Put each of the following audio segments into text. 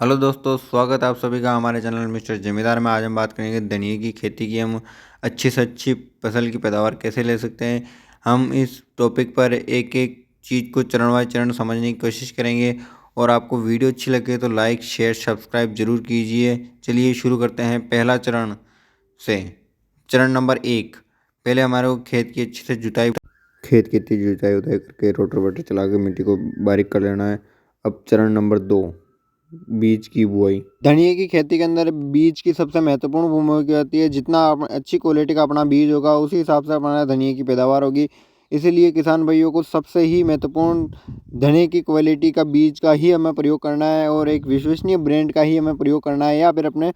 Hello दोस्तों, स्वागत है आप सभी का हमारे चैनल मिस्टर जमींदार में। आज हम बात करेंगे धनिया की खेती की। हम अच्छी से अच्छी फसल की पैदावार कैसे ले सकते हैं। हम इस टॉपिक पर एक एक चीज़ को चरणवार चरण समझने की कोशिश करेंगे। और आपको वीडियो अच्छी लगे तो लाइक शेयर सब्सक्राइब जरूर कीजिए। चलिए शुरू करते हैं पहला चरण से। चरण नंबर 1, पहले हमारे को खेत की अच्छी से जुताई जुताई उताई करके रोटर चला के मिट्टी को बारीक कर लेना है। अब चरण नंबर 2, बीज की बुआई। धनिया की खेती के अंदर बीज की सबसे महत्वपूर्ण भूमिका होती है। जितना अच्छी क्वालिटी का अपना बीज होगा उसी हिसाब से अपना धनिया की पैदावार होगी। इसीलिए किसान भाइयों को सबसे ही महत्वपूर्ण धनिया की क्वालिटी का बीज का ही हमें प्रयोग करना है और एक विश्वसनीय ब्रांड का ही हमें प्रयोग करना है, या फिर अपने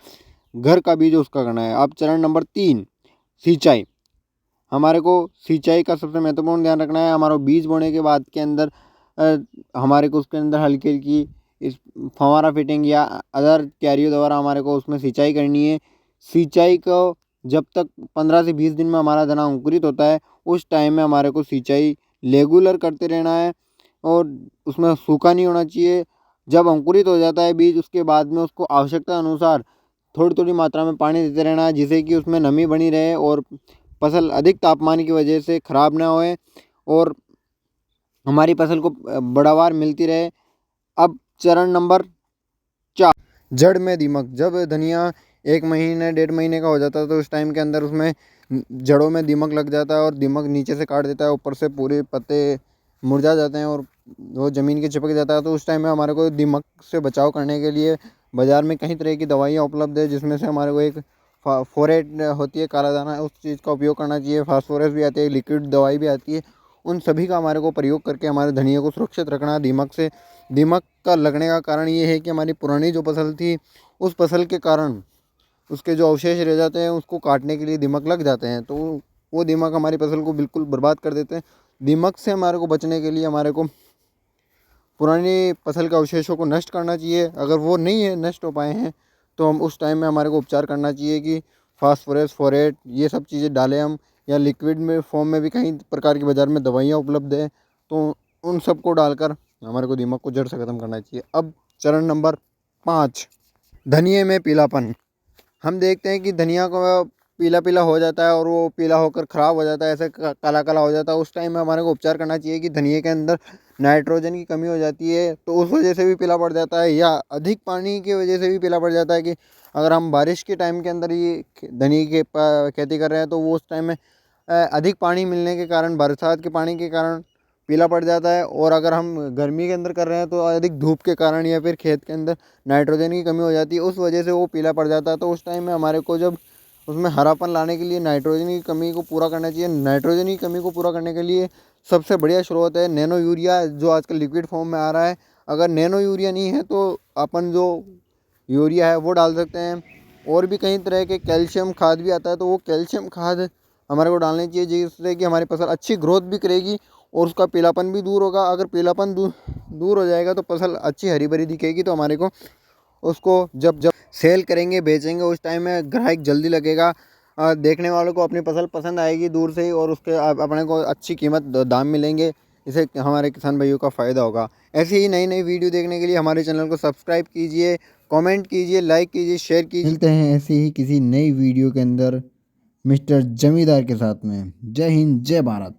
घर का बीज उसका करना है। अब चरण नंबर 3, सिंचाई। हमारे को सिंचाई का सबसे महत्वपूर्ण ध्यान रखना है। हमारा बीज बोने के बाद के अंदर हमारे को उसके अंदर हल्की हल्की इस फव्वारा फिटिंग या अदर क्यारियों द्वारा हमारे को उसमें सिंचाई करनी है। सिंचाई को जब तक 15 से 20 दिन में हमारा दाना अंकुरित होता है उस टाइम में हमारे को सिंचाई रेगुलर करते रहना है और उसमें सूखा नहीं होना चाहिए। जब अंकुरित हो जाता है बीज उसके बाद में उसको आवश्यकता अनुसार थोड़ी थोड़ी मात्रा में पानी देते रहना है, जिससे कि उसमें नमी बनी रहे और फसल अधिक तापमान की वजह से ख़राब ना होए और हमारी फसल को पैदावार मिलती रहे। अब चरण नंबर 4, जड़ में दीमक। जब धनिया 1 महीने 1.5 महीने का हो जाता है तो उस टाइम के अंदर उसमें जड़ों में दीमक लग जाता है और दीमक नीचे से काट देता है, ऊपर से पूरे पत्ते मुरझा जाते हैं और वो ज़मीन के चिपक जाता है। तो उस टाइम में हमारे को दीमक से बचाव करने के लिए बाज़ार में कई तरह की दवाइयाँ उपलब्ध है, जिसमें से हमारे को एक फोरेट होती है, काला दाना, उस चीज़ का उपयोग करना चाहिए। फास्फोरस भी आती है, लिक्विड दवाई भी आती है। उन सभी का हमारे को प्रयोग करके हमारे धनिया को सुरक्षित रखना है दीमक से। दीमक का लगने का कारण ये है कि हमारी पुरानी जो फसल थी उस फसल के कारण उसके जो अवशेष रह जाते हैं उसको काटने के लिए दीमक लग जाते हैं, तो वो दीमक हमारी फसल को बिल्कुल बर्बाद कर देते हैं। दीमक से हमारे को बचने के लिए हमारे को पुरानी फसल के अवशेषों को नष्ट करना चाहिए। अगर वो नहीं है नष्ट हो पाए हैं तो हम उस टाइम में हमारे को उपचार करना चाहिए कि फास्फोरस फोरेट ये सब चीज़ें डालें हम, या लिक्विड में फॉर्म में भी कई प्रकार की बाज़ार में दवाइयाँ उपलब्ध है, तो उन सब को डालकर हमारे को दीमक को जड़ से ख़त्म करना चाहिए। अब चरण नंबर 5, धनिये में पीलापन। हम देखते हैं कि धनिया को पीला पीला हो जाता है और वो पीला होकर ख़राब हो जाता है, ऐसे काला काला हो जाता है। उस टाइम में हमारे को उपचार करना चाहिए कि धनिये के अंदर नाइट्रोजन की कमी हो जाती है तो उस वजह से भी पीला पड़ जाता है, या अधिक पानी की वजह से भी पीला पड़ जाता है। कि अगर हम बारिश के टाइम के अंदर ये धनिये की खेती कर रहे हैं तो वो उस टाइम में अधिक पानी मिलने के कारण, बरसात के पानी के कारण पीला पड़ जाता है। और अगर हम गर्मी के अंदर कर रहे हैं तो अधिक धूप के कारण या फिर खेत के अंदर नाइट्रोजन की कमी हो जाती है, उस वजह से वो पीला पड़ जाता है। तो उस टाइम में हमारे को जब उसमें हरापन लाने के लिए नाइट्रोजन की कमी को पूरा करना चाहिए। नाइट्रोजन की कमी को पूरा करने के लिए सबसे बढ़िया स्रोत है नैनो यूरिया, जो आजकल लिक्विड फॉर्म में आ रहा है। अगर नैनो यूरिया नहीं है तो अपन जो यूरिया है वो डाल सकते हैं। और भी कई तरह के कैल्शियम खाद भी आता है, तो वो कैल्शियम खाद हमारे को डालनी चाहिए, जिससे कि हमारी फसल अच्छी ग्रोथ भी करेगी और उसका पीलापन भी दूर होगा। अगर पीलापन दूर हो जाएगा तो फसल अच्छी हरी भरी दिखेगी, तो हमारे को उसको जब जब सेल करेंगे बेचेंगे उस टाइम में ग्राहक जल्दी लगेगा। देखने वालों को अपनी फसल पसंद आएगी दूर से ही, और उसके अपने को अच्छी कीमत दाम मिलेंगे। इससे हमारे किसान भाइयों का फ़ायदा होगा। ऐसी ही नई नई वीडियो देखने के लिए हमारे चैनल को सब्सक्राइब कीजिए, कमेंट कीजिए, लाइक कीजिए, शेयर कीजिए। मिलते हैं ऐसे ही किसी नई वीडियो के अंदर मिस्टर जमींदार के साथ में। जय हिंद, जय भारत।